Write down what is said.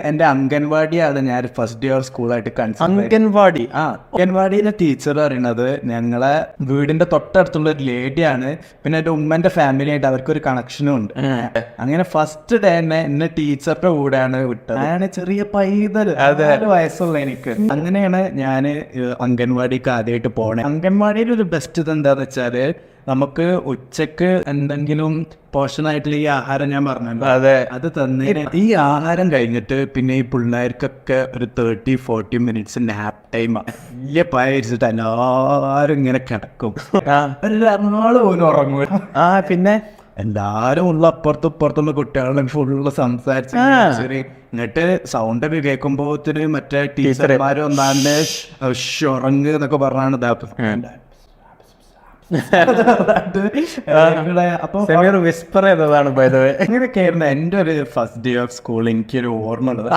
എന്റെ അംഗൻവാടിയാണ് ഞാൻ ഫസ്റ്റ് ഇയർ സ്കൂളായിട്ട് കൺസിഡർ അംഗൻവാടി അംഗൻവാടിയിലെ ടീച്ചർ പറയുന്നത് ഞങ്ങളെ വീടിന്റെ തൊട്ടടുത്തുള്ള ഒരു ലേഡിയാണ്. പിന്നെ എന്റെ ഉമ്മന്റെ ഫാമിലി ആയിട്ട് അവർക്കൊരു കണക്ഷനും ഉണ്ട്. അങ്ങനെ ഫസ്റ്റ് ഡേ തന്നെ എന്നെ ടീച്ചറുടെ കൂടെയാണ് വിട്ടത്. ഞാൻ ചെറിയ പൈതൽ 4 വയസ്സുള്ള എനിക്ക്. അങ്ങനെയാണ് ഞാൻ അംഗൻവാടിക്ക് ആദ്യമായിട്ട് പോണേ. അംഗൻവാടിയിൽ ഒരു ബെസ്റ്റ് ഇത് എന്താന്ന് വെച്ചാല് നമുക്ക് ഉച്ചക്ക് എന്തെങ്കിലും പോഷനായിട്ടുള്ള ഈ ആഹാരം ഞാൻ പറഞ്ഞല്ലോ, അതെ, അത് തന്നെ. ഈ ആഹാരം കഴിഞ്ഞിട്ട് പിന്നെ ഈ പിള്ളേർക്കൊക്കെ ഒരു 30-40 മിനിറ്റ്സ് നാപ്പ് ടൈം. വലിയ പയച്ചിട്ട് എല്ലാരും ഇങ്ങനെ കിടക്കും. ഒരാള് പോലും ഉറങ്ങും. പിന്നെ എല്ലാരും ഉള്ള അപ്പുറത്തും ഇപ്പുറത്തുള്ള കുട്ടികളും ഫുള്ള് സംസാരിച്ച് എന്നിട്ട് സൗണ്ട് ഒക്കെ കേൾക്കുമ്പോത്തിന് മറ്റേ ടീച്ചർമാര് ഒന്നാണ്ട് ഉറങ്ങ് എന്നൊക്കെ പറഞ്ഞാണ് ഇതാക്കുന്നത്. അപ്പൊ വിസ്പർ ചെയ്തതാണ്. എങ്ങനെയൊക്കെയായിരുന്നു എൻ്റെ ഒരു ഫസ്റ്റ് ഡേ ഓഫ് സ്കൂൾ എനിക്കൊരു ഓർമ്മ ഉള്ളത്.